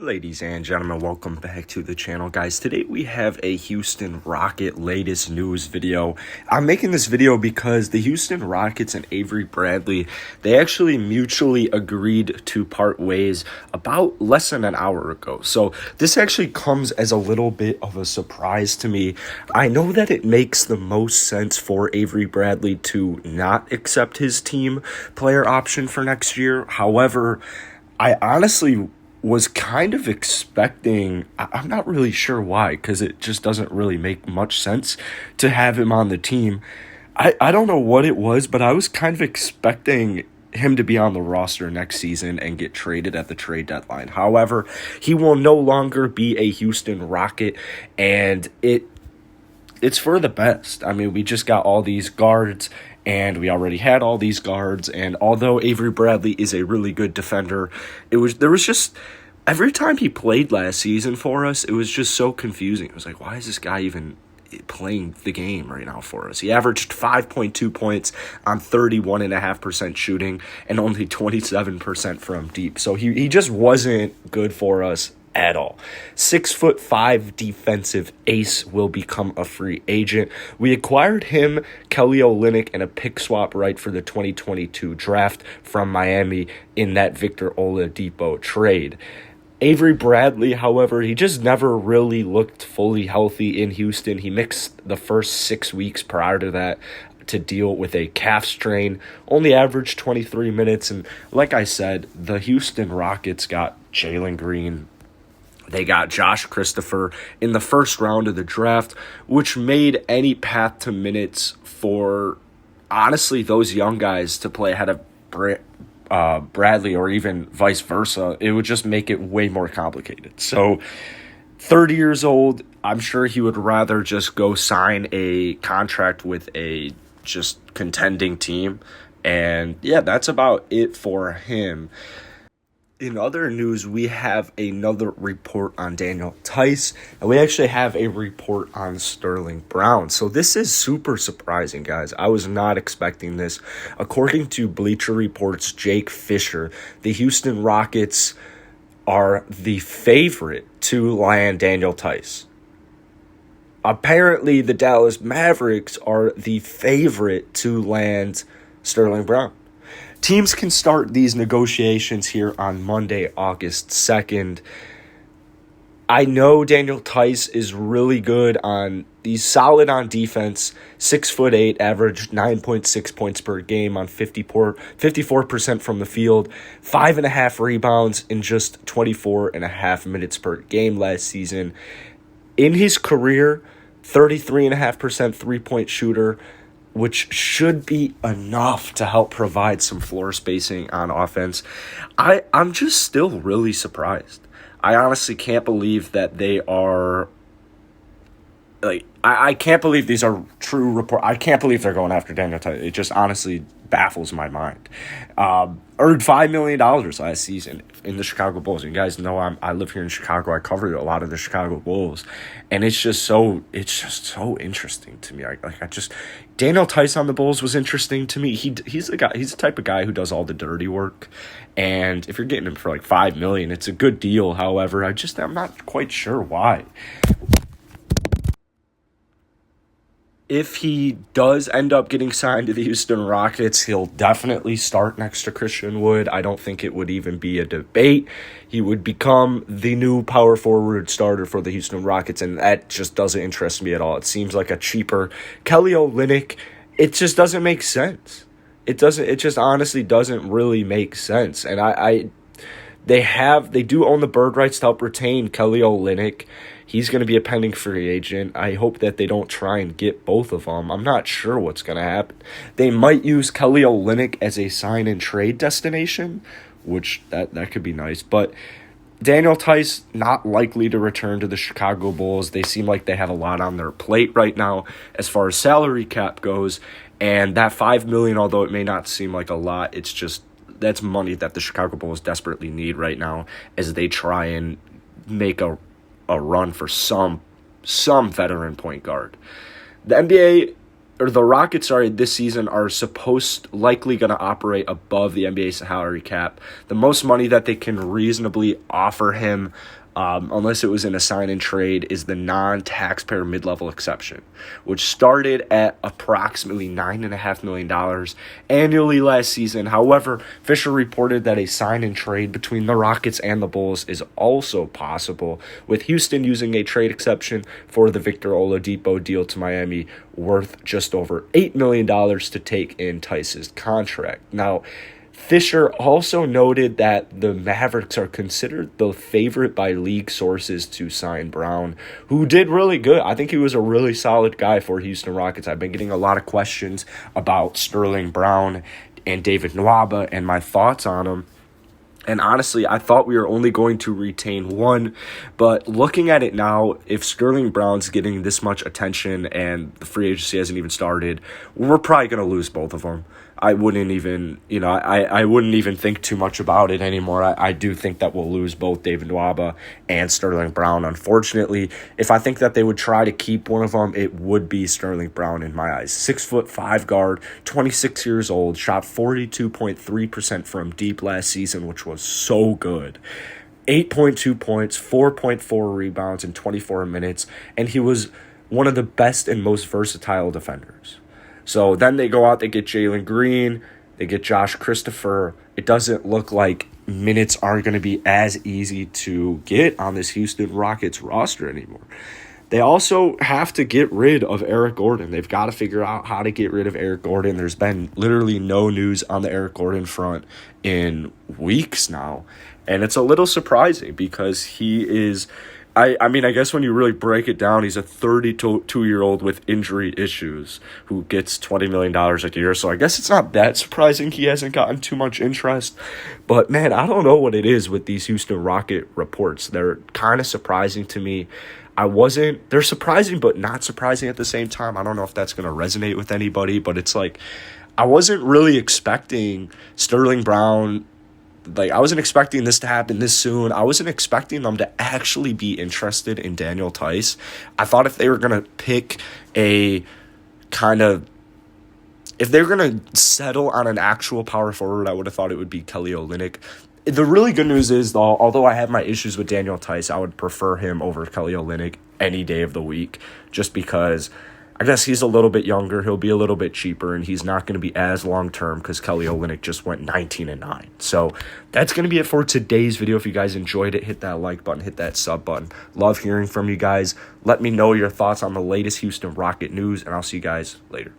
Ladies and gentlemen, welcome back to the channel, guys. Today we have a Houston Rocket latest news video. I'm making this video because the Houston Rockets and Avery Bradley, they actually mutually agreed to part ways about less than an hour ago. So this actually comes as a little bit of a surprise to me. I know that it makes the most sense for Avery Bradley to not accept his team player option for next year. However, I honestly was kind of expecting, I'm not really sure why, because it just doesn't really make much sense to have him on the team. I don't know what it was, but I was kind of expecting him to be on the roster next season and get traded at the trade deadline. However, he will no longer be a Houston Rocket, and it's for the best. I mean, we just got all these guards, and we already had all these guards, and although Avery Bradley is a really good defender, there was just every time he played last season for us, it was just so confusing. It was like, why is this guy even playing the game right now for us? He averaged 5.2 points on 31.5% shooting and only 27% from deep. So he just wasn't good for us at all. 6'5" defensive ace will become a free agent. We acquired him, Kelly Olynyk, and a pick swap right for the 2022 draft from Miami in that Victor Oladipo trade. Avery Bradley, however, he just never really looked fully healthy in Houston. He missed the first 6 weeks prior to that to deal with a calf strain, only averaged 23 minutes. And like I said, the Houston Rockets got Jalen Green. They got Josh Christopher in the first round of the draft, which made any path to minutes for, honestly, those young guys to play ahead of Bradley or even vice versa. It would just make it way more complicated. So 30 years old, I'm sure he would rather just go sign a contract with a just contending team. And yeah, that's about it for him. In other news, we have another report on Daniel Theis, and we actually have a report on Sterling Brown. So this is super surprising, guys. I was not expecting this. According to Bleacher Report's Jake Fisher, the Houston Rockets are the favorite to land Daniel Theis. Apparently, the Dallas Mavericks are the favorite to land Sterling Brown. Teams can start these negotiations here on Monday, August 2nd. I know Daniel Theis is really good he's solid on defense, 6'8", averaged 9.6 points per game on 54% from the field, 5.5 rebounds in just 24.5 minutes per game last season. In his career, 33.5% three-point shooter, which should be enough to help provide some floor spacing on offense. I'm just still really surprised. I honestly can't believe that they are, like, I can't believe these are true reports. I can't believe they're going after Daniel Theis. It just honestly baffles my mind. Earned $5 million last season in the Chicago Bulls. And you guys know I live here in Chicago. I covered a lot of the Chicago Bulls, and it's just so interesting to me. Daniel Theis on the Bulls was interesting to me. He's the guy. He's the type of guy who does all the dirty work. And if you're getting him for like $5 million, it's a good deal. However, I'm not quite sure why. If he does end up getting signed to the Houston Rockets, he'll definitely start next to Christian Wood. I don't think it would even be a debate. He would become the new power forward starter for the Houston Rockets, and that just doesn't interest me at all. It seems like a cheaper Kelly Olynyk. It just doesn't make sense. It just honestly doesn't really make sense. And they do own the bird rights to help retain Kelly Olynyk. He's going to be a pending free agent. I hope that they don't try and get both of them. I'm not sure what's going to happen. They might use Kelly Olynyk as a sign-and-trade destination, which that could be nice. But Daniel Theis, not likely to return to the Chicago Bulls. They seem like they have a lot on their plate right now as far as salary cap goes. And that $5 million, although it may not seem like a lot, that's money that the Chicago Bulls desperately need right now as they try and make a run for some veteran point guard. The NBA or the Rockets are this season are likely going to operate above the NBA salary cap. The most money that they can reasonably offer him, unless it was in a sign and trade, is the non-taxpayer mid-level exception, which started at approximately $9.5 million annually last season. However, Fisher reported that a sign and trade between the Rockets and the Bulls is also possible, with Houston using a trade exception for the Victor Oladipo deal to Miami worth just over $8 million to take in Tice's contract. Now, Fisher also noted that the Mavericks are considered the favorite by league sources to sign Brown, who did really good. I think he was a really solid guy for Houston Rockets. I've been getting a lot of questions about Sterling Brown and David Nwaba and my thoughts on them. And honestly, I thought we were only going to retain one, but looking at it now, if Sterling Brown's getting this much attention and the free agency hasn't even started, we're probably going to lose both of them. I wouldn't even, I wouldn't even think too much about it anymore. I do think that we'll lose both David Nwaba and Sterling Brown. Unfortunately, if I think that they would try to keep one of them, it would be Sterling Brown in my eyes. 6'5" guard, 26 years old, shot 42.3% from deep last season, which was so good. 8.2 points, 4.4 rebounds in 24 minutes, and he was one of the best and most versatile defenders. So then they go out, they get Jalen Green, they get Josh Christopher. It doesn't look like minutes are going to be as easy to get on this Houston Rockets roster anymore. They also have to get rid of Eric Gordon. They've got to figure out how to get rid of Eric Gordon. There's been literally no news on the Eric Gordon front in weeks now. And it's a little surprising because he is... I mean, I guess when you really break it down, he's a 32-year-old with injury issues who gets $20 million a year. So I guess it's not that surprising he hasn't gotten too much interest. But, man, I don't know what it is with these Houston Rocket reports. They're kind of surprising to me. They're surprising but not surprising at the same time. I don't know if that's going to resonate with anybody, but it's like I wasn't really expecting Sterling Brown. I wasn't expecting this to happen this soon. I wasn't expecting them to actually be interested in Daniel Tice. I thought if they were going to pick if they were going to settle on an actual power forward, I would have thought it would be Kelly Olynyk. The really good news is, though, although I have my issues with Daniel Tice, I would prefer him over Kelly Olynyk any day of the week, just because I guess he's a little bit younger, he'll be a little bit cheaper, and he's not going to be as long-term because Kelly Olynyk just went 19-9. So that's going to be it for today's video. If you guys enjoyed it, hit that like button, hit that sub button. Love hearing from you guys. Let me know your thoughts on the latest Houston Rocket news, and I'll see you guys later.